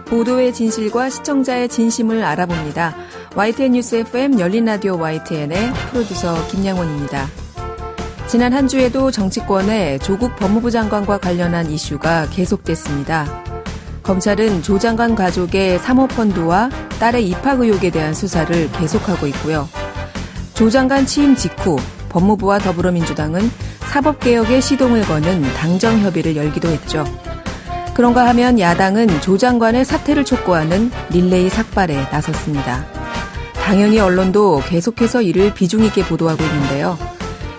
보도의 진실과 시청자의 진심을 알아봅니다. YTN 뉴스 FM 열린 라디오 YTN의 프로듀서 김양원입니다. 지난 한 주에도 정치권에 조국 법무부 장관과 관련한 이슈가 계속됐습니다. 검찰은 조 장관 가족의 사모펀드와 딸의 입학 의혹에 대한 수사를 계속하고 있고요. 조 장관 취임 직후 법무부와 더불어민주당은 사법개혁에 시동을 거는 당정 협의를 열기도 했죠. 그런가 하면 야당은 조 장관의 사퇴를 촉구하는 릴레이 삭발에 나섰습니다. 당연히 언론도 계속해서 이를 비중 있게 보도하고 있는데요.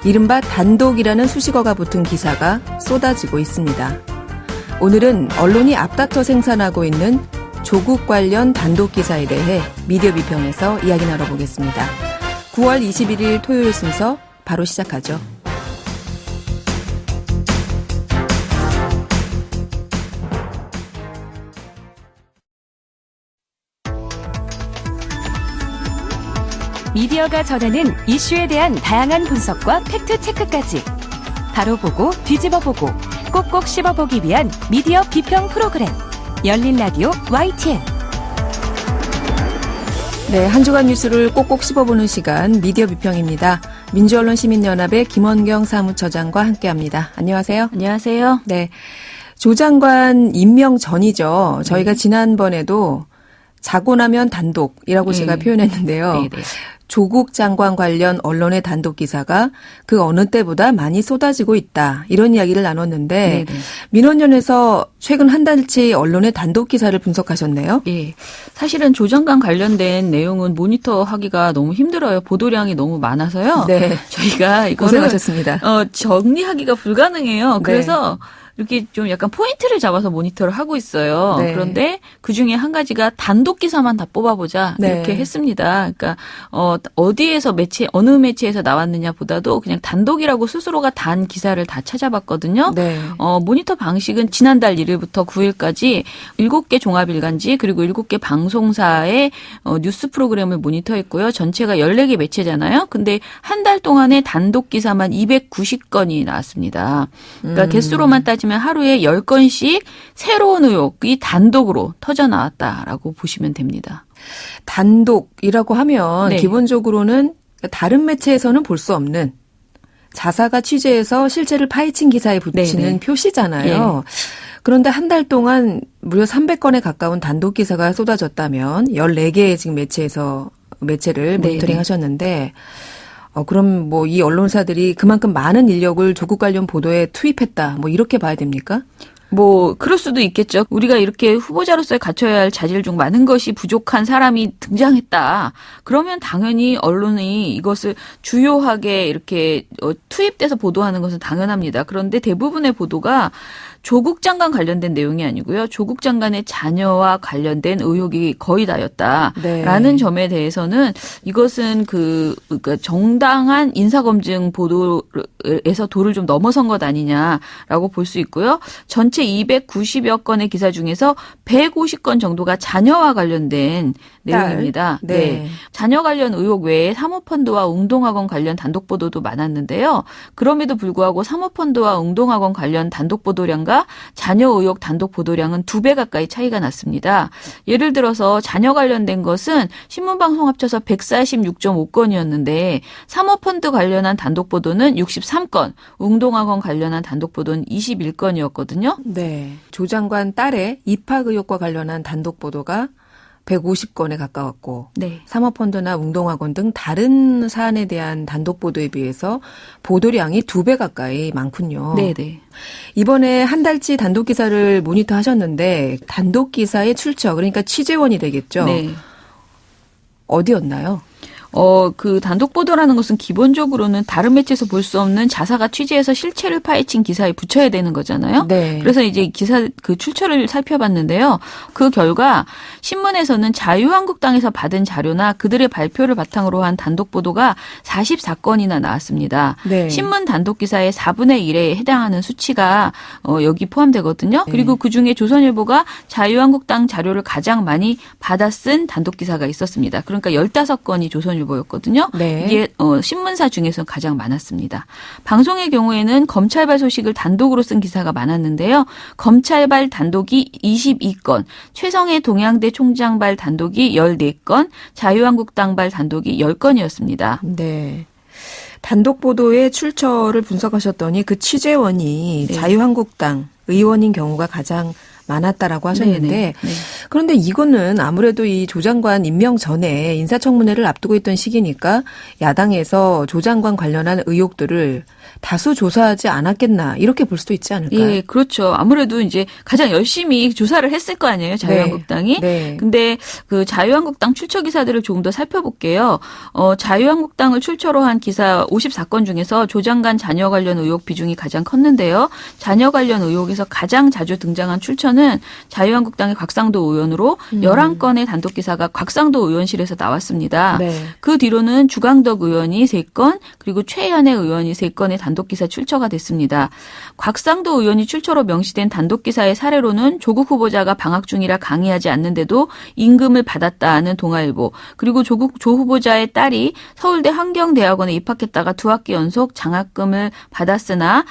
이른바 단독이라는 수식어가 붙은 기사가 쏟아지고 있습니다. 오늘은 언론이 앞다퉈 생산하고 있는 조국 관련 단독 기사에 대해 미디어 비평에서 이야기 나눠보겠습니다. 9월 21일 토요일 순서 바로 시작하죠. 미디어가 전하는 이슈에 대한 다양한 분석과 팩트체크까지 바로 보고 뒤집어 보고 꼭꼭 씹어보기 위한 미디어 비평 프로그램 열린 라디오 YTN. 네, 한 주간 뉴스를 꼭꼭 씹어보는 시간 미디어 비평입니다. 민주언론시민연합의 김원경 사무처장과 함께합니다. 안녕하세요. 안녕하세요. 네, 조 장관 임명 전이죠. 저희가 지난번에도 자고 나면 단독이라고 제가 표현했는데요. 네네. 조국 장관 관련 언론의 단독 기사가 그 어느 때보다 많이 쏟아지고 있다. 이런 이야기를 나눴는데 네네. 민원연에서 최근 한 달치 언론의 단독 기사를 분석하셨네요. 예. 사실은 조 장관 관련된 내용은 모니터하기가 너무 힘들어요. 보도량이 너무 많아서요. 네. 저희가 이거를 고생하셨습니다. 정리하기가 불가능해요. 네. 그래서 이렇게 좀 약간 포인트를 잡아서 모니터를 하고 있어요. 네. 그런데 그중에 한 가지가 단독 기사만 다 뽑아보자 네. 이렇게 했습니다. 그러니까 어디에서 어느 매체에서 나왔느냐 보다도 그냥 단독이라고 스스로가 단 기사를 다 찾아봤거든요. 네. 모니터 방식은 지난달 1일부터 9일까지 7개 종합일간지 그리고 7개 방송사의 뉴스 프로그램을 모니터했고요. 전체가 14개 매체잖아요. 근데 한 달 동안에 단독 기사만 290건이 나왔습니다. 그러니까 개수로만 따지면 하루에 10건씩 새로운 의혹이 단독으로 터져 나왔다라고 보시면 됩니다. 단독이라고 하면 네. 기본적으로는 다른 매체에서는 볼 수 없는 자사가 취재해서 실체를 파헤친 기사에 붙이는 네네. 표시잖아요. 예. 그런데 한 달 동안 무려 300건에 가까운 단독 기사가 쏟아졌다면 14개의 지금 매체를 모니터링 하셨는데 그럼 뭐 이 언론사들이 그만큼 많은 인력을 조국 관련 보도에 투입했다. 뭐 이렇게 봐야 됩니까? 뭐 그럴 수도 있겠죠. 우리가 이렇게 후보자로서 갖춰야 할 자질 중 많은 것이 부족한 사람이 등장했다. 그러면 당연히 언론이 이것을 주요하게 이렇게 투입돼서 보도하는 것은 당연합니다. 그런데 대부분의 보도가 조국 장관 관련된 내용이 아니고요. 조국 장관의 자녀와 관련된 의혹이 거의 다였다라는 네. 점에 대해서는 이것은 그러니까 정당한 인사검증 보도에서 도를 좀 넘어선 것 아니냐라고 볼 수 있고요. 전체 290여 건의 기사 중에서 150건 정도가 자녀와 관련된 내용입니다. 네. 네. 자녀 관련 의혹 외에 사모펀드와 웅동학원 관련 단독 보도도 많았는데요. 그럼에도 불구하고 사모펀드와 웅동학원 관련 단독 보도량과 자녀 의혹 단독 보도량은 2배 가까이 차이가 났습니다. 예를 들어서 자녀 관련된 것은 신문방송 합쳐서 146.5건이었는데 사모펀드 관련한 단독 보도는 63건, 웅동학원 관련한 단독 보도는 21건이었거든요. 네. 조 장관 딸의 입학 의혹과 관련한 단독 보도가 150건에 가까웠고 네. 사모펀드나 웅동학원 등 다른 사안에 대한 단독 보도에 비해서 보도량이 2배 가까이 많군요. 네네. 이번에 한 달치 단독 기사를 모니터 하셨는데 단독 기사의 출처 그러니까 취재원이 되겠죠. 네. 어디였나요? 그 단독 보도라는 것은 기본적으로는 다른 매체에서 볼 수 없는 자사가 취재해서 실체를 파헤친 기사에 붙여야 되는 거잖아요. 네. 그래서 이제 기사 그 출처를 살펴봤는데요. 그 결과 신문에서는 자유한국당에서 받은 자료나 그들의 발표를 바탕으로 한 단독 보도가 44건이나 나왔습니다. 네. 신문 단독 기사의 4분의 1에 해당하는 수치가 여기 포함되거든요. 네. 그리고 그중에 조선일보가 자유한국당 자료를 가장 많이 받아 쓴 단독 기사가 있었습니다. 그러니까 15건이 조선일보 조선일보였거든요. 네. 이게 신문사 중에서 가장 많았습니다. 방송의 경우에는 검찰발 소식을 단독으로 쓴 기사가 많았는데요. 검찰발 단독이 22건, 최성해 동양대 총장발 단독이 14건, 자유한국당발 단독이 10건이었습니다. 네. 단독 보도의 출처를 분석하셨더니 그 취재원이 네. 자유한국당 의원인 경우가 가장 많았다라고 하셨는데 네. 그런데 이거는 아무래도 이 조 장관 임명 전에 인사청문회를 앞두고 있던 시기니까 야당에서 조 장관 관련한 의혹들을 다수 조사하지 않았겠나 이렇게 볼 수도 있지 않을까요? 예, 그렇죠. 아무래도 이제 가장 열심히 조사를 했을 거 아니에요, 자유한국당이. 네. 근데 그 자유한국당 출처 기사들을 조금 더 살펴볼게요. 자유한국당을 출처로 한 기사 54건 중에서 조 장관 자녀 관련 의혹 비중이 가장 컸는데요. 자녀 관련 의혹에서 가장 자주 등장한 출처는 자유한국당의 곽상도 의원으로 11건의 단독 기사가 곽상도 의원실에서 나왔습니다. 네. 그 뒤로는 주강덕 의원이 3건, 그리고 최현애 의원이 3건의 단독기사 출처가 됐습니다. 곽상도 의원이 출처로 명시된 단독기사의 사례로는 조국 후보자가 방학 중이라 강의하지 않는데도 임금을 받았다는 동아일보, 그리고 조 후보자의 딸이 서울대 환경대학원에 입학했다가 2학기 연속 장학금을 받았으나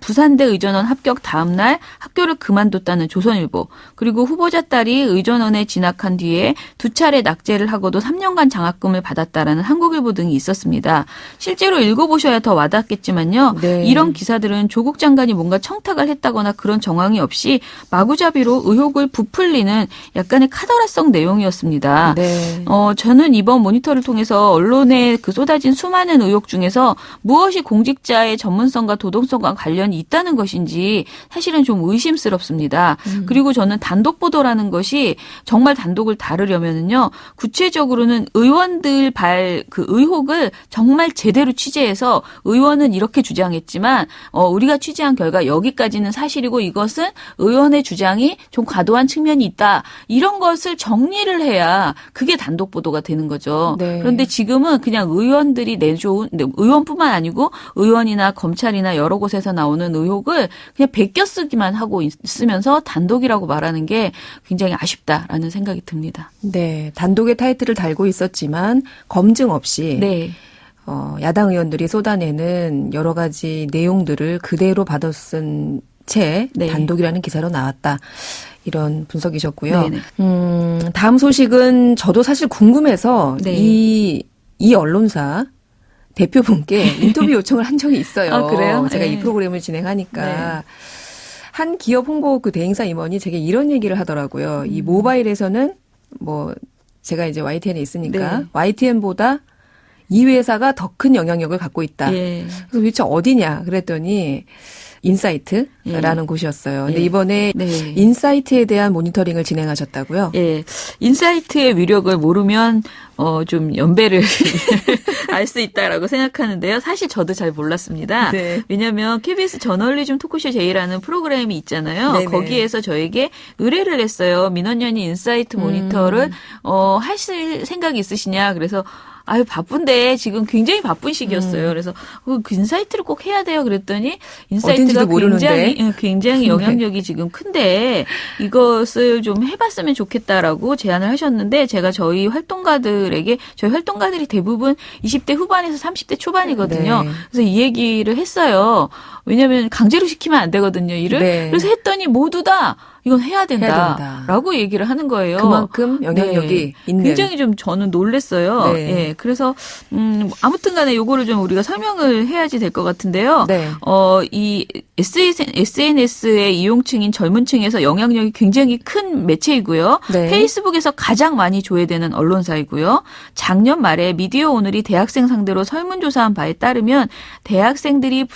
부산대 의전원 합격 다음 날 학교를 그만뒀다는 조선일보, 그리고 후보자 딸이 의전원에 진학한 뒤에 2차례 낙제를 하고도 3년간 장학금을 받았다라는 한국일보 등이 있었습니다. 실제로 읽어보셔야 더 와닿겠지만요. 네. 이런 기사들은 조국 장관이 뭔가 청탁을 했다거나 그런 정황이 없이 마구잡이로 의혹을 부풀리는 약간의 카더라성 내용이었습니다. 네. 저는 이번 모니터를 통해서 언론에 그 쏟아진 수많은 의혹 중에서 무엇이 공직자의 전문성과 도덕성과 관련이 있다는 것인지 사실은 좀 의심스럽습니다. 그리고 저는 단독 보도라는 것이 정말 단독을 다루려면은요, 구체적으로는 의원들 그 의혹을 정말 제대로 취재해서 의원은 이렇게 주장했지만 우리가 취재한 결과 여기까지는 사실이고 이것은 의원의 주장이 좀 과도한 측면이 있다. 이런 것을 정리를 해야 그게 단독 보도가 되는 거죠. 네. 그런데 지금은 그냥 의원들이 내줘온, 의원뿐만 아니고 의원이나 검찰이나 여러 곳에서 나오는 의혹을 그냥 베껴 쓰기만 하고 있으면서 단독이라고 말하는 게 굉장히 아쉽다라는 생각이 듭니다. 네. 단독의 타이틀을 달고 있었지만 검증 없이 네. 야당 의원들이 쏟아내는 여러 가지 내용들을 그대로 받아쓴 채 네. 단독이라는 기사로 나왔다. 이런 분석이셨고요. 네네. 다음 소식은 저도 사실 궁금해서 네. 이 언론사 대표분께 인터뷰 요청을 한 적이 있어요. 아, 그래요? 제가 네. 이 프로그램을 진행하니까. 네. 한 기업 홍보 그 대행사 임원이 제게 이런 얘기를 하더라고요. 이 모바일에서는 제가 이제 YTN에 있으니까 네. YTN보다 이 회사가 더 큰 영향력을 갖고 있다. 예. 그래서 도대체 어디냐 그랬더니 인사이트라는 곳이었어요. 근데 예. 이번에 네. 인사이트에 대한 모니터링을 진행하셨다고요. 예. 인사이트의 위력을 모르면 좀 연배를 알 수 있다라고 생각하는데요. 사실 저도 잘 몰랐습니다. 네. 왜냐하면 KBS 저널리즘 토크쇼 제이라는 프로그램이 있잖아요. 네네. 거기에서 저에게 의뢰를 했어요. 민원연이 인사이트 모니터를 하실 생각이 있으시냐. 그래서 아유 바쁜데 지금 굉장히 바쁜 시기였어요. 그래서 그 인사이트를 꼭 해야 돼요. 그랬더니 인사이트가 굉장히 영향력이 지금 큰데 이것을 좀 해봤으면 좋겠다라고 제안을 하셨는데 제가 저희 활동가들이 대부분 20대 후반에서 30대 초반이거든요. 네. 그래서 이 얘기를 했어요. 왜냐하면 강제로 시키면 안 되거든요. 일을. 네. 그래서 했더니 모두 다 이건 해야 된다라고 얘기를 하는 거예요. 그만큼 영향력이 있는. 굉장히 좀 저는 놀랐어요. 네. 예. 그래서 아무튼 간에 요거를 좀 우리가 설명을 해야지 될 것 같은데요. 네. 이 SNS의 이용층인 젊은 층에서 영향력이 굉장히 큰 매체이고요. 네. 페이스북에서 가장 많이 조회되는 언론사이고요. 작년 말에 미디어 오늘이 대학생 상대로 설문조사한 바에 따르면 대학생들이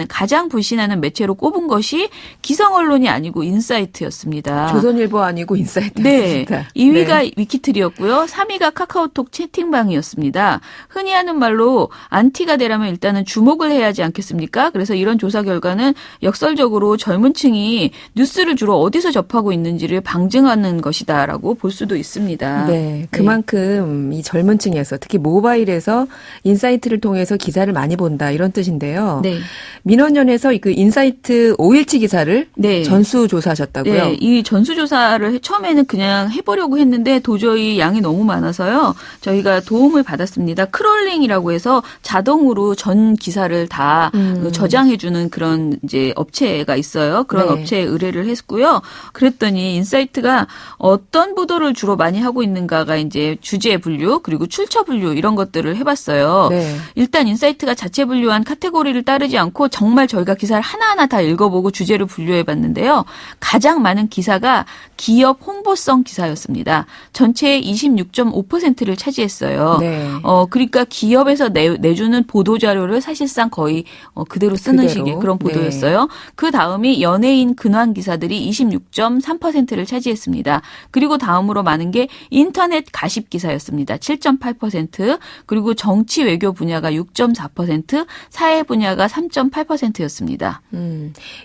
가장 불신하는 매체로 꼽은 것이 기성 언론이 아니고 인사이트였습니다. 조선일보 아니고 인사이트였습니다. 네. 2위가 위키트리였고요. 3위가 카카오톡 채팅방이었습니다. 흔히 하는 말로 안티가 되려면 일단은 주목을 해야 하지 않겠습니까? 그래서 이런 조사 결과는 역설적으로 젊은 층이 뉴스를 주로 어디서 접하고 있는지를 방증하는 것이다라고 볼 수도 있습니다. 네. 그만큼 이 젊은 층에서 특히 모바일에서 인사이트를 통해서 기사를 많이 본다 이런 뜻인데요. 네. 민원연에서 그 인사이트 5일치 기사를 네. 전수 조사하셨다고요? 있더라고요. 네, 이 전수조사를 처음에는 그냥 해보려고 했는데 도저히 양이 너무 많아서요. 저희가 도움을 받았습니다. 크롤링이라고 해서 자동으로 전 기사를 다 저장해주는 그런 이제 업체가 있어요. 그런 네. 업체에 의뢰를 했고요. 그랬더니 인사이트가 어떤 보도를 주로 많이 하고 있는가가 이제 주제 분류 그리고 출처 분류 이런 것들을 해봤어요. 네. 일단 인사이트가 자체 분류한 카테고리를 따르지 않고 정말 저희가 기사를 하나하나 다 읽어보고 주제를 분류해봤는데요. 가장 많은 기사가 기업 홍보성 기사였습니다. 전체의 26.5%를 차지했어요. 네. 그러니까 기업에서 내주는 보도자료를 사실상 거의 그대로 쓰는 그대로. 식의 그런 보도였어요. 네. 그 다음이 연예인 근황 기사들이 26.3%를 차지했습니다. 그리고 다음으로 많은 게 인터넷 가십 기사였습니다. 7.8%, 그리고 정치 외교 분야가 6.4%, 사회 분야가 3.8%였습니다.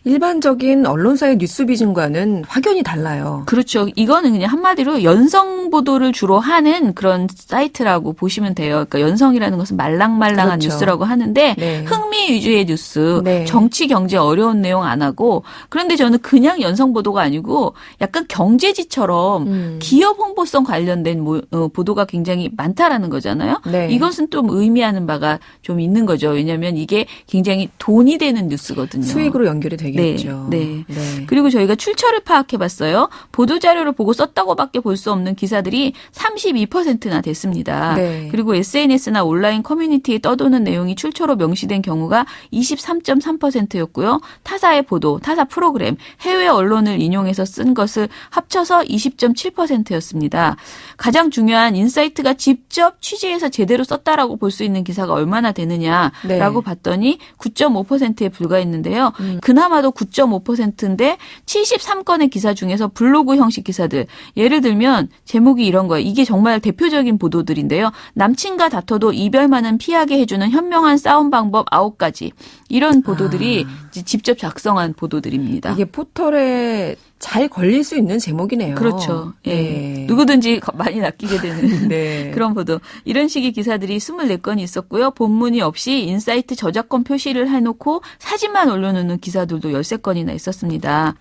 일반적인 언론사의 뉴스 비중과는 확연히 달라요. 그렇죠. 이거는 그냥 한마디로 연성 보도를 주로 하는 그런 사이트라고 보시면 돼요. 그러니까 연성이라는 것은 말랑말랑한 그렇죠. 뉴스라고 하는데 네. 흥미 위주의 뉴스, 네. 정치, 경제 어려운 내용 안 하고 그런데 저는 그냥 연성 보도가 아니고 약간 경제지처럼 기업 홍보성 관련된 보도가 굉장히 많다라는 거잖아요. 네. 이것은 좀 의미하는 바가 좀 있는 거죠. 왜냐하면 이게 굉장히 돈이 되는 뉴스거든요. 수익으로 연결이 되겠죠. 네. 그리고 저희가 출처를 파악해봤어요. 보도자료를 보고 썼다고밖에 볼 수 없는 기사들이 32%나 됐습니다. 네. 그리고 SNS나 온라인 커뮤니티에 떠도는 내용이 출처로 명시된 경우가 23.3%였고요. 타사의 보도, 타사 프로그램, 해외 언론을 인용해서 쓴 것을 합쳐서 20.7%였습니다. 가장 중요한 인사이트가 직접 취재해서 제대로 썼다라고 볼 수 있는 기사가 얼마나 되느냐라고 네. 봤더니 9.5%에 불과했는데요. 그나마도 9.5%인데 73건의 기사 중에서 블로그 형식 기사들. 예를 들면 제목이 이런 거예요. 이게 정말 대표적인 보도들인데요. 남친과 다퉈도 이별만은 피하게 해주는 현명한 싸움 방법 9가지. 이런 보도들이 직접 작성한 보도들입니다. 이게 포털에 잘 걸릴 수 있는 제목이네요. 그렇죠. 예. 네. 누구든지 많이 낚이게 되는 네. 그런 보도. 이런 식의 기사들이 24건이 있었고요. 본문이 없이 인사이트 저작권 표시를 해놓고 사진만 올려놓는 기사들도 13건이나 있었습니다.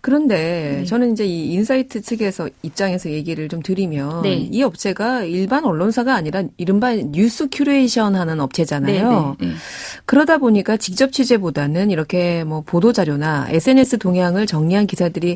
그런데 저는 이제 이 인사이트 측에서 입장에서 얘기를 좀 드리면 네. 이 업체가 일반 언론사가 아니라 이른바 뉴스 큐레이션 하는 업체잖아요. 네. 그러다 보니까 직접 취재보다는 이렇게 뭐 보도자료나 SNS 동향을 정리한 기사들이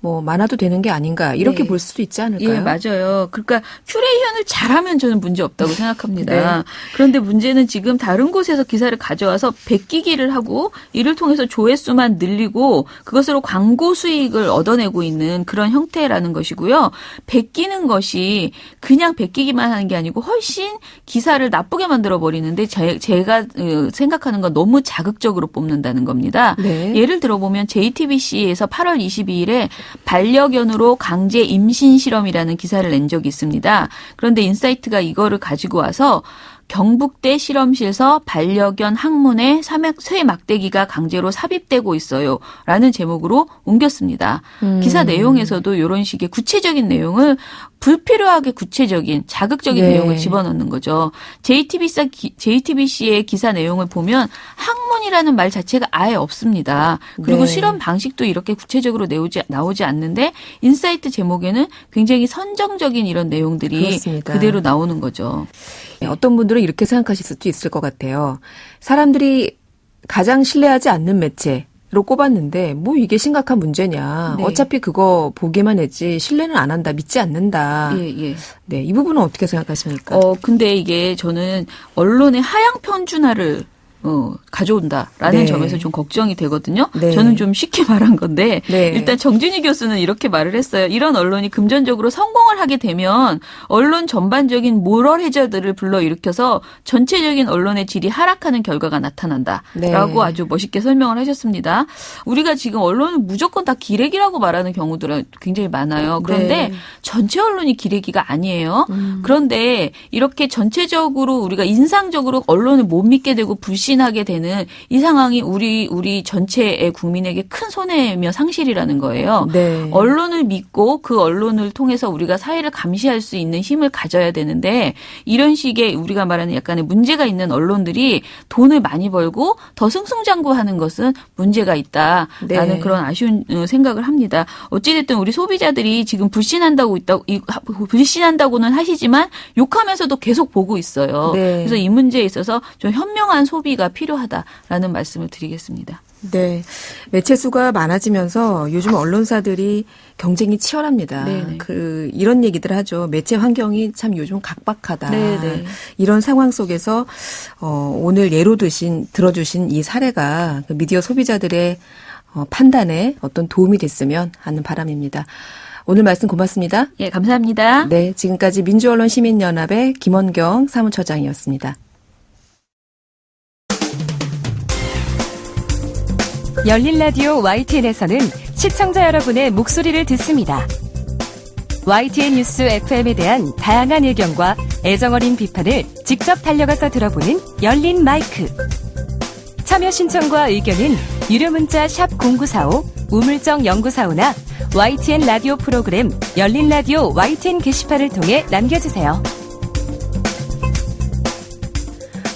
뭐 많아도 되는 게 아닌가 이렇게 네. 볼 수도 있지 않을까요? 예, 맞아요. 그러니까 큐레이션을 잘하면 저는 문제 없다고 생각합니다. 네. 그런데 문제는 지금 다른 곳에서 기사를 가져와서 베끼기를 하고 이를 통해서 조회수만 늘리고 그것으로 광고 수익을 얻어내고 있는 그런 형태라는 것이고요. 베끼는 것이 그냥 베끼기만 하는 게 아니고 훨씬 기사를 나쁘게 만들어 버리는데 제가 생각하는 건 너무 자극적으로 뽑는다는 겁니다. 네. 예를 들어보면 JTBC에서 8월 22일에 반려견으로 강제 임신 실험이라는 기사를 낸 적이 있습니다. 그런데 인사이트가 이거를 가지고 와서 경북대 실험실에서 반려견 항문에 쇠 막대기가 강제로 삽입되고 있어요. 라는 제목으로 옮겼습니다. 기사 내용에서도 이런 식의 구체적인 내용을 불필요하게 구체적인 자극적인 네. 내용을 집어넣는 거죠. JTBC의 기사 내용을 보면 항문이라는 말 자체가 아예 없습니다. 그리고 네. 실험 방식도 이렇게 구체적으로 나오지 않는데 인사이트 제목에는 굉장히 선정적인 이런 내용들이 그렇습니다. 그대로 나오는 거죠. 어떤 분들은 이렇게 생각하실 수도 있을 것 같아요. 사람들이 가장 신뢰하지 않는 매체로 꼽았는데 뭐 이게 심각한 문제냐. 네. 어차피 그거 보기만 했지 신뢰는 안 한다. 믿지 않는다. 예. 네, 이 부분은 어떻게 생각하십니까? 근데 이게 저는 언론의 하향 편준화를 가져온다라는 네. 점에서 좀 걱정이 되거든요. 네. 저는 좀 쉽게 말한 건데 네. 일단 정준희 교수는 이렇게 말을 했어요. 이런 언론이 금전적으로 성공을 하게 되면 언론 전반적인 모럴 해저드를 불러일으켜서 전체적인 언론의 질이 하락하는 결과가 나타난다라고 네. 아주 멋있게 설명을 하셨습니다. 우리가 지금 언론을 무조건 다 기레기라고 말하는 경우들은 굉장히 많아요. 그런데 네. 전체 언론이 기레기가 아니에요. 그런데 이렇게 전체적으로 우리가 인상적으로 언론을 못 믿게 되고 불신 불신하게 되는 이 상황이 우리 전체의 국민에게 큰 손해며 상실이라는 거예요. 네. 언론을 믿고 그 언론을 통해서 우리가 사회를 감시할 수 있는 힘을 가져야 되는데 이런 식의 우리가 말하는 약간의 문제가 있는 언론들이 돈을 많이 벌고 더 승승장구하는 것은 문제가 있다라는 네. 그런 아쉬운 생각을 합니다. 어찌됐든 우리 소비자들이 지금 불신한다고는 하시지만 욕하면서도 계속 보고 있어요. 네. 그래서 이 문제에 있어서 좀 현명한 소비가 필요하다라는 말씀을 드리겠습니다. 네. 매체 수가 많아지면서 요즘 언론사들이 경쟁이 치열합니다. 네네. 이런 얘기들 하죠. 매체 환경이 참 요즘 각박하다. 네네. 이런 상황 속에서, 오늘 예로 들어주신 이 사례가 그 미디어 소비자들의 판단에 어떤 도움이 됐으면 하는 바람입니다. 오늘 말씀 고맙습니다. 예, 감사합니다. 네. 지금까지 민주언론시민연합의 김원경 사무처장이었습니다. 열린 라디오 YTN에서는 시청자 여러분의 목소리를 듣습니다. YTN 뉴스 FM에 대한 다양한 의견과 애정어린 비판을 직접 달려가서 들어보는 열린 마이크. 참여 신청과 의견은 유료 문자 샵 0945, 우물정 0945나 YTN 라디오 프로그램 열린 라디오 YTN 게시판을 통해 남겨주세요.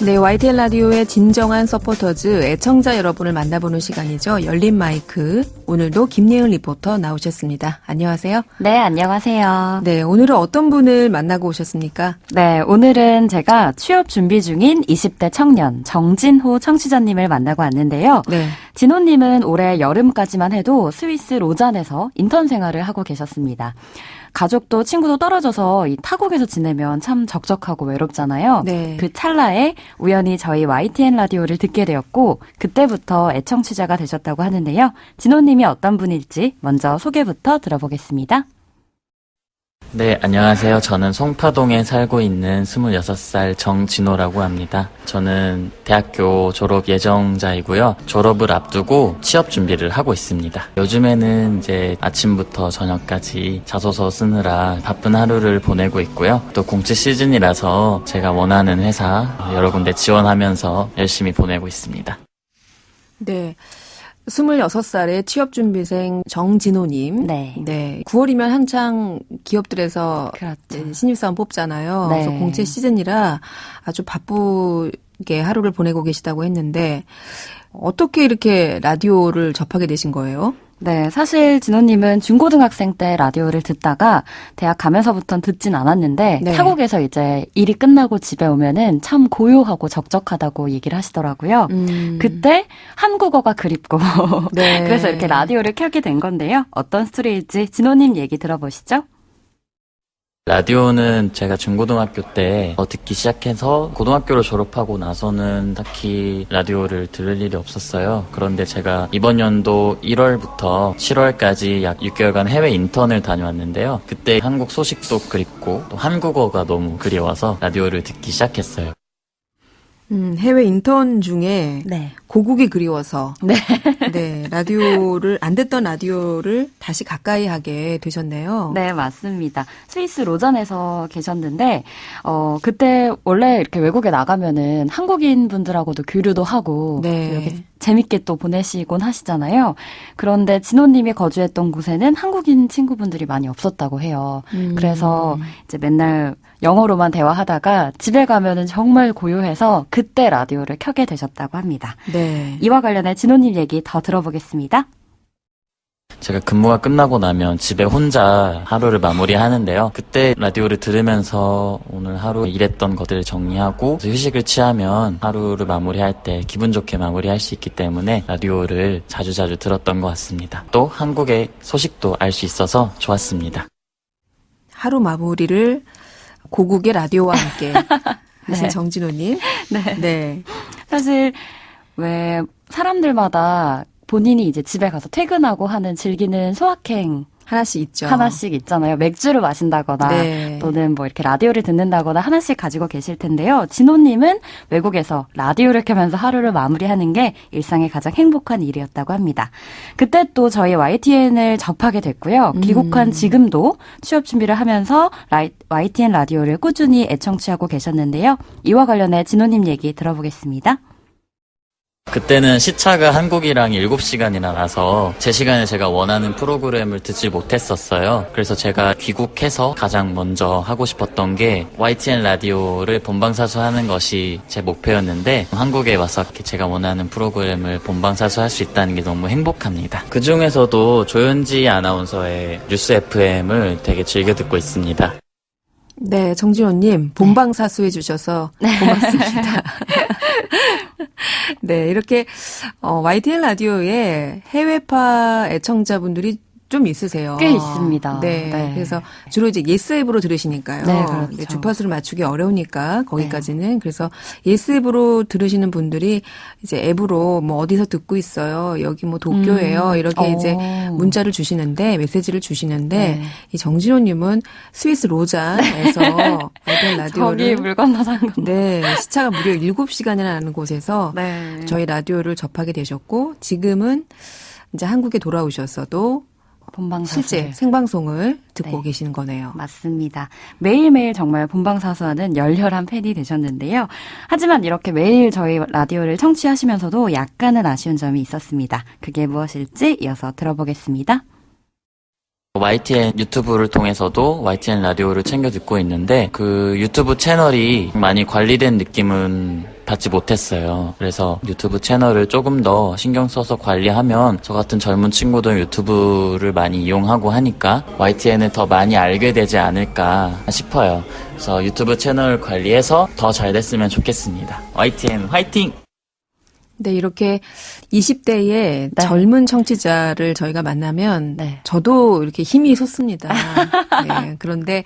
네, YTN 라디오의 진정한 서포터즈, 애청자 여러분을 만나보는 시간이죠. 열린 마이크. 오늘도 김예은 리포터 나오셨습니다. 안녕하세요. 네, 안녕하세요. 네, 오늘은 어떤 분을 만나고 오셨습니까? 네, 오늘은 제가 취업 준비 중인 20대 청년 정진호 청취자님을 만나고 왔는데요. 네. 진호님은 올해 여름까지만 해도 스위스 로잔에서 인턴 생활을 하고 계셨습니다. 가족도 친구도 떨어져서 이 타국에서 지내면 참 적적하고 외롭잖아요. 네. 그 찰나에 우연히 저희 YTN 라디오를 듣게 되었고 그때부터 애청취자가 되셨다고 하는데요. 진호님이 어떤 분일지 먼저 소개부터 들어보겠습니다. 네, 안녕하세요. 저는 송파동에 살고 있는 26살 정진호라고 합니다. 저는 대학교 졸업 예정자이고요. 졸업을 앞두고 취업 준비를 하고 있습니다. 요즘에는 이제 아침부터 저녁까지 자소서 쓰느라 바쁜 하루를 보내고 있고요. 또 공채 시즌이라서 제가 원하는 회사 여러 군데 지원하면서 열심히 보내고 있습니다. 네. 26살의 취업준비생 정진호님. 네. 네. 9월이면 한창 기업들에서 그렇죠. 신입사원 뽑잖아요. 네. 그래서 공채 시즌이라 아주 바쁘게 하루를 보내고 계시다고 했는데, 어떻게 이렇게 라디오를 접하게 되신 거예요? 네, 사실 진호님은 중고등학생 때 라디오를 듣다가 대학 가면서부터는 듣진 않았는데 네. 타국에서 이제 일이 끝나고 집에 오면은 참 고요하고 적적하다고 얘기를 하시더라고요. 그때 한국어가 그립고 네. 그래서 이렇게 라디오를 켜게 된 건데요. 어떤 스토리일지 진호님 얘기 들어보시죠. 라디오는 제가 중고등학교 때 듣기 시작해서 고등학교를 졸업하고 나서는 딱히 라디오를 들을 일이 없었어요. 그런데 제가 이번 연도 1월부터 7월까지 약 6개월간 해외 인턴을 다녀왔는데요. 그때 한국 소식도 그립고 또 한국어가 너무 그리워서 라디오를 듣기 시작했어요. 해외 인턴 중에 네. 고국이 그리워서 네. 네, 안 듣던 라디오를 다시 가까이 하게 되셨네요. 네, 맞습니다. 스위스 로잔에서 계셨는데, 그때 원래 이렇게 외국에 나가면은 한국인 분들하고도 교류도 하고, 네. 또 이렇게 재밌게 또 보내시곤 하시잖아요. 그런데 진호님이 거주했던 곳에는 한국인 친구분들이 많이 없었다고 해요. 그래서 이제 맨날 영어로만 대화하다가 집에 가면은 정말 고요해서 그때 라디오를 켜게 되셨다고 합니다. 네. 이와 관련해 진호님 얘기 더 들어보겠습니다. 제가 근무가 끝나고 나면 집에 혼자 하루를 마무리하는데요. 그때 라디오를 들으면서 오늘 하루 일했던 것들을 정리하고 휴식을 취하면 하루를 마무리할 때 기분 좋게 마무리할 수 있기 때문에 라디오를 자주자주 들었던 것 같습니다. 또 한국의 소식도 알 수 있어서 좋았습니다. 하루 마무리를 고국의 라디오와 함께 하신 네. 정진호님. 네. 네. 사실 왜 사람들마다 본인이 이제 집에 가서 퇴근하고 하는 즐기는 소확행 하나씩 있죠. 하나씩 있잖아요. 맥주를 마신다거나 네. 또는 뭐 이렇게 라디오를 듣는다거나 하나씩 가지고 계실 텐데요. 진호님은 외국에서 라디오를 켜면서 하루를 마무리하는 게 일상의 가장 행복한 일이었다고 합니다. 그때 또 저희 YTN을 접하게 됐고요. 귀국한 지금도 취업 준비를 하면서 YTN 라디오를 꾸준히 애청취하고 계셨는데요. 이와 관련해 진호님 얘기 들어보겠습니다. 그때는 시차가 한국이랑 7시간이나 나서 제 시간에 제가 원하는 프로그램을 듣지 못했었어요. 그래서 제가 귀국해서 가장 먼저 하고 싶었던 게 YTN 라디오를 본방사수하는 것이 제 목표였는데 한국에 와서 이렇게 제가 원하는 프로그램을 본방사수할 수 있다는 게 너무 행복합니다. 그 중에서도 조현지 아나운서의 뉴스 FM을 되게 즐겨 듣고 있습니다. 네, 정진호님 본방사수해 주셔서 고맙습니다. 네, 이렇게 YTN 라디오에 해외파 애청자분들이 좀 있으세요. 꽤 있습니다. 네, 네. 그래서 주로 이제 예스 앱으로 들으시니까요. 네, 그렇죠. 네, 주파수를 맞추기 어려우니까 거기까지는. 그래서 예스 앱으로 들으시는 분들이 이제 앱으로 뭐 어디서 듣고 있어요. 여기 뭐 도쿄예요. 이렇게 이제 문자를 주시는데 메시지를 주시는데 네. 이 정진호님은 스위스 로잔에서 YTN 라디오를 저기 물 건너서 네, 시차가 무려 7시간이나 나는 곳에서 네. 저희 라디오를 접하게 되셨고 지금은 이제 한국에 돌아오셔서도 본방사수 실제 생방송을 듣고 네. 계시는 거네요. 맞습니다. 매일매일 정말 본방사수하는 열렬한 팬이 되셨는데요. 하지만 이렇게 매일 저희 라디오를 청취하시면서도 약간은 아쉬운 점이 있었습니다. 그게 무엇일지 이어서 들어보겠습니다. YTN 유튜브를 통해서도 YTN 라디오를 챙겨 듣고 있는데 그 유튜브 채널이 많이 관리된 느낌은 받지 못했어요. 그래서 유튜브 채널을 조금 더 신경 써서 관리하면 저 같은 젊은 친구들 유튜브를 많이 이용하고 하니까 YTN을 더 많이 알게 되지 않을까 싶어요. 그래서 유튜브 채널 관리해서 더 잘 됐으면 좋겠습니다. YTN 화이팅! 네, 이렇게 20대의 네. 젊은 청취자를 저희가 만나면 네. 저도 이렇게 힘이 솟습니다. 네, 그런데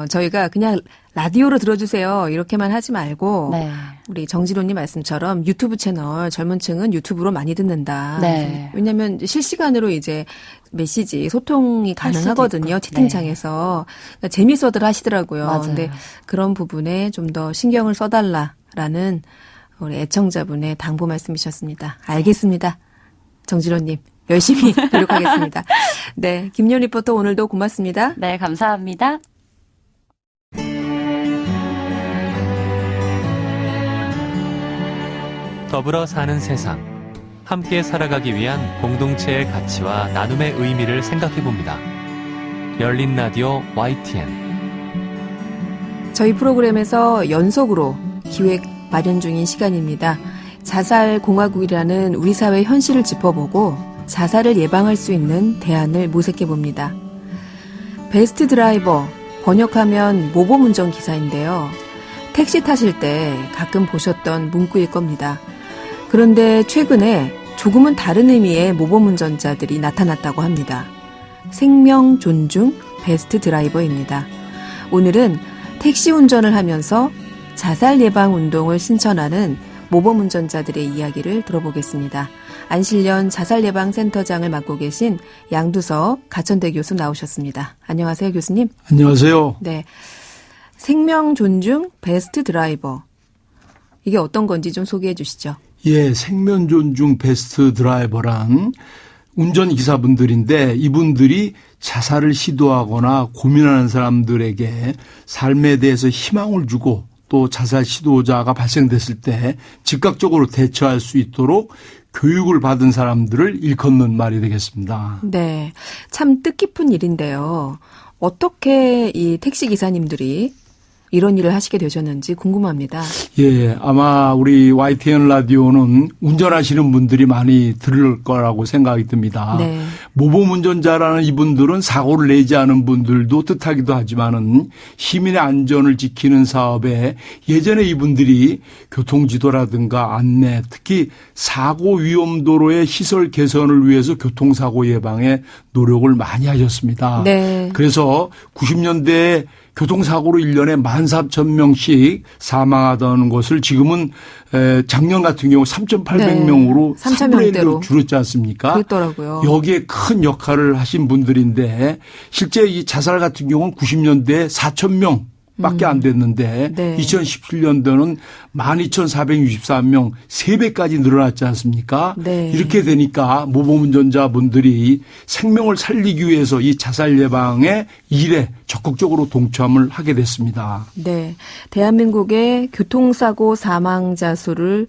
저희가 그냥 라디오로 들어주세요 이렇게만 하지 말고 네. 우리 정진호님 말씀처럼 유튜브 채널 젊은 층은 유튜브로 많이 듣는다. 네. 왜냐하면 실시간으로 이제 메시지 소통이 할 수도 가능하거든요. 있고. 채팅창에서. 그러니까 재밌어들 하시더라고요. 맞아요. 근데 그런 부분에 좀 더 신경을 써달라라는 우리 애청자분의 당부 말씀이셨습니다. 알겠습니다. 정진호님 열심히 노력하겠습니다. 네, 김연 리포터 오늘도 고맙습니다. 네, 감사합니다. 더불어 사는 세상, 함께 살아가기 위한 공동체의 가치와 나눔의 의미를 생각해봅니다. 열린 라디오 YTN. 저희 프로그램에서 연속으로 기획 마련 중인 시간입니다. 자살공화국이라는 우리 사회 현실을 짚어보고 자살을 예방할 수 있는 대안을 모색해봅니다. 베스트 드라이버, 번역하면 모범운전 기사인데요. 택시 타실 때 가끔 보셨던 문구일 겁니다. 그런데 최근에 조금은 다른 의미의 모범운전자들이 나타났다고 합니다. 생명 존중 베스트 드라이버입니다. 오늘은 택시 운전을 하면서 자살 예방 운동을 실천하는 모범운전자들의 이야기를 들어보겠습니다. 안실련 자살예방센터장을 맡고 계신 양두석 가천대 교수 나오셨습니다. 안녕하세요, 교수님. 안녕하세요. 네, 생명 존중 베스트 드라이버. 이게 어떤 건지 좀 소개해 주시죠. 예, 생명 존중 베스트 드라이버란 운전기사분들인데 이분들이 자살을 시도하거나 고민하는 사람들에게 삶에 대해서 희망을 주고 또 자살 시도자가 발생됐을 때 즉각적으로 대처할 수 있도록 교육을 받은 사람들을 일컫는 말이 되겠습니다. 네, 참 뜻깊은 일인데요. 어떻게 이 택시 기사님들이 이런 일을 하시게 되셨는지 궁금합니다. 예, 아마 우리 YTN 라디오는 운전하시는 분들이 많이 들을 거라고 생각이 듭니다. 네. 모범운전자라는 이분들은 사고를 내지 않은 분들도 뜻하기도 하지만은 시민의 안전을 지키는 사업에 예전에 이분들이 교통지도라든가 안내, 특히 사고 위험도로의 시설 개선을 위해서 교통사고 예방에 노력을 많이 하셨습니다. 네. 그래서 90년대에 교통사고로 1년에 13,000명씩 사망하던 것을 지금은 작년 같은 경우 3,800명으로 3,000명대로 줄었지 않습니까? 그랬더라고요. 여기에 큰 역할을 하신 분들인데 실제 이 자살 같은 경우는 90년대에 4,000명 밖에 안 됐는데 네. 2017년도는 12,463명 3배까지 늘어났지 않습니까? 네. 이렇게 되니까 모범운전자분들이 생명을 살리기 위해서 이 자살 예방의 일에 적극적으로 동참을 하게 됐습니다. 네, 대한민국의 교통사고 사망자 수를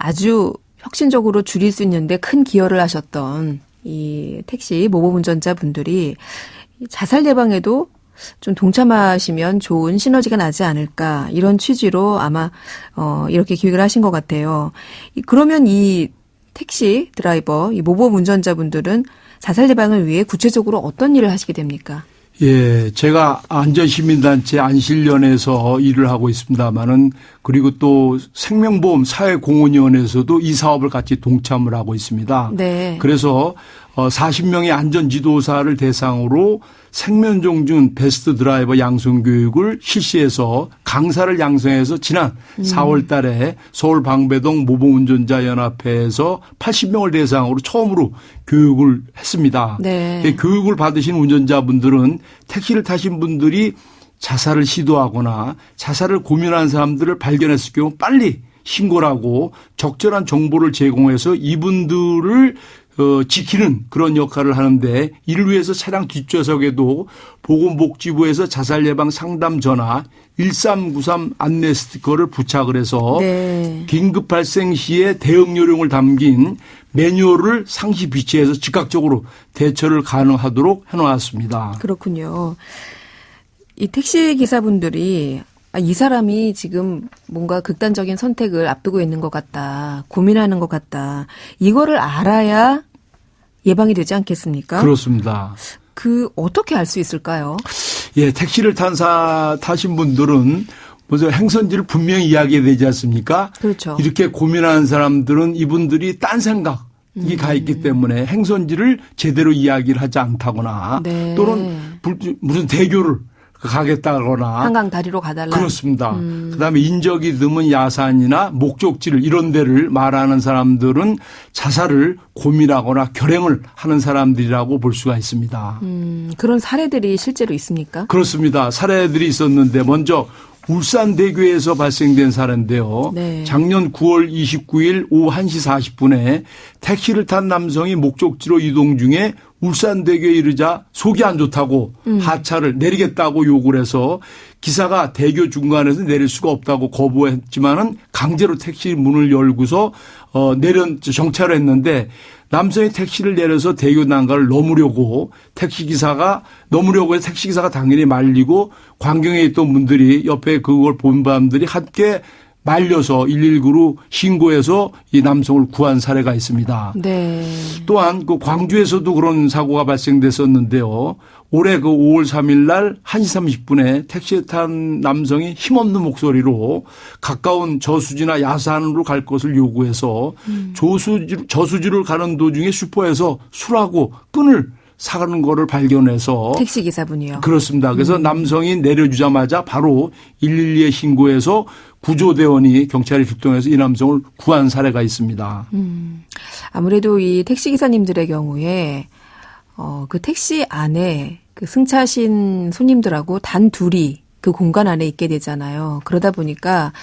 아주 혁신적으로 줄일 수 있는데 큰 기여를 하셨던 이 택시 모범 운전자분들이 자살 예방에도 좀 동참하시면 좋은 시너지가 나지 않을까 이런 취지로 아마 이렇게 기획을 하신 것 같아요. 그러면 이 택시 드라이버, 이 모범 운전자분들은 자살 예방을 위해 구체적으로 어떤 일을 하시게 됩니까? 예, 제가 안전시민단체 안실련에서 일을 하고 있습니다만은 그리고 또 생명보험 사회공헌위원회에서도 이 사업을 같이 동참을 하고 있습니다. 네. 그래서 40명의 안전지도사를 대상으로 생명종준 베스트 드라이버 양성교육을 실시해서 강사를 양성해서 지난 4월 달에 서울 방배동 모범운전자연합회에서 80명을 대상으로 처음으로 교육을 했습니다. 네. 교육을 받으신 운전자분들은 택시를 타신 분들이 자살을 시도하거나 자살을 고민하는 사람들을 발견했을 경우 빨리 신고를 하고 적절한 정보를 제공해서 이분들을 지키는 그런 역할을 하는데 이를 위해서 차량 뒷좌석에도 보건복지부에서 자살 예방 상담 전화 1393 안내 스티커를 부착을 해서 네. 긴급 발생 시에 대응 요령을 담긴 매뉴얼을 상시 비치해서 즉각적으로 대처를 가능하도록 해놓았습니다. 그렇군요. 이 택시 기사분들이 이 사람이 지금 뭔가 극단적인 선택을 앞두고 있는 것 같다. 고민하는 것 같다. 이거를 알아야 예방이 되지 않겠습니까? 그렇습니다. 어떻게 알 수 있을까요? 예, 택시를 타신 분들은 먼저 행선지를 분명히 이야기해야 되지 않습니까? 그렇죠. 이렇게 고민하는 사람들은 이분들이 딴 생각이 가 있기 때문에 행선지를 제대로 이야기를 하지 않다거나 네. 또는 무슨 대교를 가겠다거나 한강 다리로 가달라. 그렇습니다. 그다음에 인적이 드문 야산이나 목적지를 이런 데를 말하는 사람들은 자살을 고민하거나 결행을 하는 사람들이라고 볼 수가 있습니다. 그런 사례들이 실제로 있습니까? 그렇습니다. 사례들이 있었는데 먼저 울산대교에서 발생된 사례인데요. 네. 작년 9월 29일 오후 1시 40분에 택시를 탄 남성이 목적지로 이동 중에 울산대교에 이르자 속이 안 좋다고 하차를 내리겠다고 요구를 해서 기사가 대교 중간에서 내릴 수가 없다고 거부했지만은 강제로 택시 문을 열고서 정차를 했는데 남성이 택시를 내려서 대교 난간을 넘으려고 해서 택시기사가 당연히 말리고 광경에 있던 분들이 옆에 그걸 본 사람들이 함께 말려서 119로 신고해서 이 남성을 구한 사례가 있습니다. 네. 또한 그 광주에서도 그런 사고가 발생됐었는데요. 올해 그 5월 3일 날 1시 30분에 택시에 탄 남성이 힘없는 목소리로 가까운 저수지나 야산으로 갈 것을 요구해서 저수지를 가는 도중에 슈퍼에서 술하고 끈을 사가는 거를 발견해서 택시 기사분이요. 그렇습니다. 그래서 남성이 내려주자마자 바로 112에 신고해서 구조대원이 경찰이 출동해서 이 남성을 구한 사례가 있습니다. 아무래도 이 택시 기사님들의 경우에 그 택시 안에 그 승차하신 손님들하고 단 둘이 그 공간 안에 있게 되잖아요. 그러다 보니까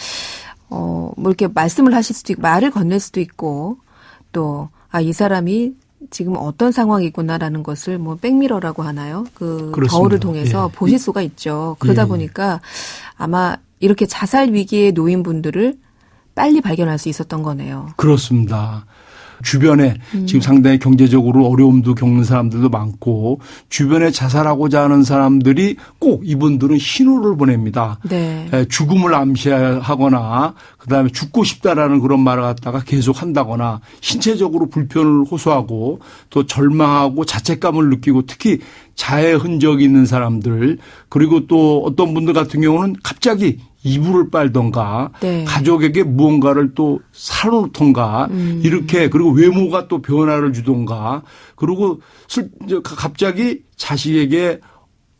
뭐 이렇게 말씀을 하실 수도 있고 말을 건넬 수도 있고 또 이 사람이 지금 어떤 상황이구나라는 것을 뭐 백미러라고 하나요? 그렇습니다. 거울을 통해서 예. 보실 수가 있죠. 그러다 예. 보니까 아마 이렇게 자살 위기에 놓인 분들을 빨리 발견할 수 있었던 거네요. 그렇습니다. 주변에 지금 상당히 경제적으로 어려움도 겪는 사람들도 많고 주변에 자살하고자 하는 사람들이 꼭 이분들은 신호를 보냅니다. 네. 죽음을 암시하거나 그다음에 죽고 싶다라는 그런 말을 갖다가 계속 한다거나 신체적으로 불편을 호소하고 또 절망하고 자책감을 느끼고 특히 자해 흔적이 있는 사람들 그리고 또 어떤 분들 같은 경우는 갑자기 이불을 빨던가 네. 가족에게 무언가를 또 사놓던가 이렇게 그리고 외모가 또 변화를 주던가 그리고 갑자기 자식에게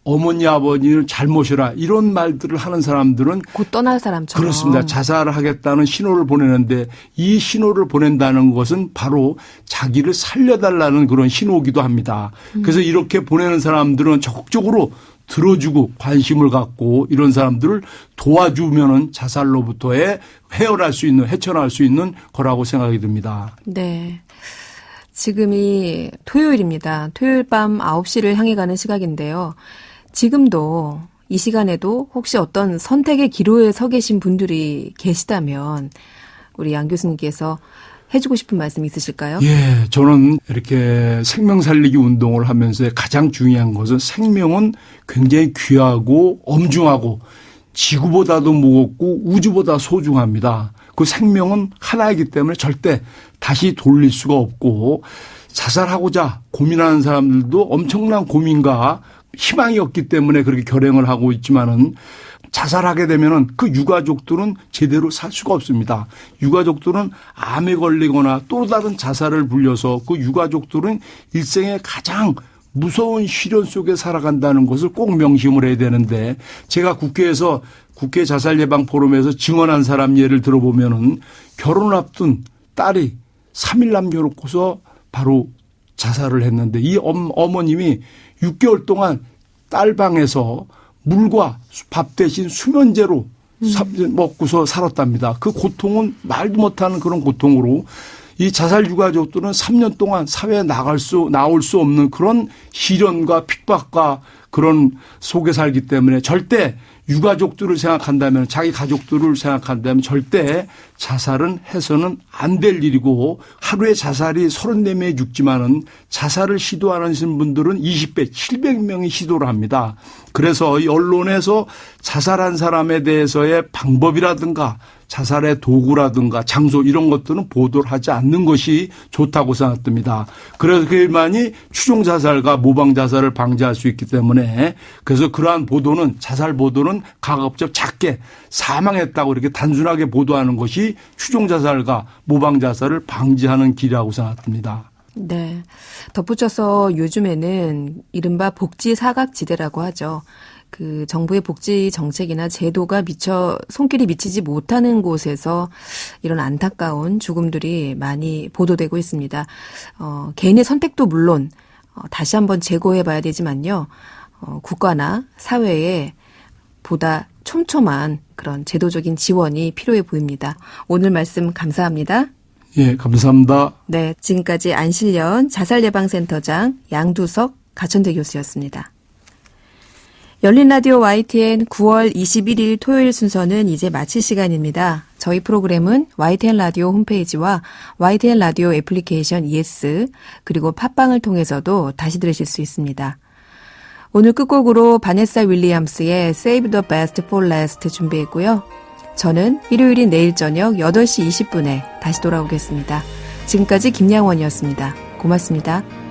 어머니 아버지를 잘못이라 이런 말들을 하는 사람들은 곧 떠날 사람처럼. 그렇습니다. 자살을 하겠다는 신호를 보내는데 이 신호를 보낸다는 것은 바로 자기를 살려달라는 그런 신호이기도 합니다. 그래서 이렇게 보내는 사람들은 적극적으로 들어주고 관심을 갖고 이런 사람들을 도와주면은 자살로부터의 헤쳐나갈 수 있는 거라고 생각이 듭니다. 네. 지금이 토요일입니다. 토요일 밤 9시를 향해 가는 시각인데요. 지금도 이 시간에도 혹시 어떤 선택의 기로에 서 계신 분들이 계시다면 우리 양 교수님께서 해주고 싶은 말씀 있으실까요? 예, 저는 이렇게 생명 살리기 운동을 하면서 가장 중요한 것은 생명은 굉장히 귀하고 엄중하고 지구보다도 무겁고 우주보다 소중합니다. 그 생명은 하나이기 때문에 절대 다시 돌릴 수가 없고 자살하고자 고민하는 사람들도 엄청난 고민과 희망이 없기 때문에 그렇게 결행을 하고 있지만은 자살하게 되면은 그 유가족들은 제대로 살 수가 없습니다. 유가족들은 암에 걸리거나 또 다른 자살을 불려서 그 유가족들은 일생의 가장 무서운 시련 속에 살아간다는 것을 꼭 명심을 해야 되는데 제가 국회에서 국회 자살 예방 포럼에서 증언한 사람 예를 들어보면은 결혼을 앞둔 딸이 3일 남겨놓고서 바로 자살을 했는데 이 어머님이 6개월 동안 딸 방에서 물과 밥 대신 수면제로 먹고서 살았답니다. 그 고통은 말도 못하는 그런 고통으로 이 자살 유가족들은 3년 동안 사회에 나올 수 없는 그런 시련과 핍박과 그런 속에 살기 때문에 절대 유가족들을 생각한다면 자기 가족들을 생각한다면 절대 자살은 해서는 안 될 일이고 하루에 자살이 34명이 죽지만은 자살을 시도하는 분들은 20배 700명이 시도를 합니다. 그래서 이 언론에서 자살한 사람에 대해서의 방법이라든가 자살의 도구라든가 장소 이런 것들은 보도를 하지 않는 것이 좋다고 생각됩니다. 그래서 그만이 추종 자살과 모방 자살을 방지할 수 있기 때문에 그래서 그러한 보도는 자살 보도는 가급적 작게 사망했다고 이렇게 단순하게 보도하는 것이 추종 자살과 모방 자살을 방지하는 길이라고 생각합니다. 네. 덧붙여서 요즘에는 이른바 복지 사각지대라고 하죠. 그 정부의 복지 정책이나 제도가 손길이 미치지 못하는 곳에서 이런 안타까운 죽음들이 많이 보도되고 있습니다. 개인의 선택도 물론 다시 한번 재고해 봐야 되지만요. 국가나 사회에 보다 촘촘한 그런 제도적인 지원이 필요해 보입니다. 오늘 말씀 감사합니다. 예, 감사합니다. 네, 지금까지 안실련 자살예방센터장 양두석 가천대 교수였습니다. 열린 라디오 YTN 9월 21일 토요일 순서는 이제 마칠 시간입니다. 저희 프로그램은 YTN 라디오 홈페이지와 YTN 라디오 애플리케이션 ES 그리고 팟빵을 통해서도 다시 들으실 수 있습니다. 오늘 끝곡으로 바네사 윌리엄스의 Save the Best for Last 준비했고요. 저는 일요일인 내일 저녁 8시 20분에 다시 돌아오겠습니다. 지금까지 김양원이었습니다. 고맙습니다.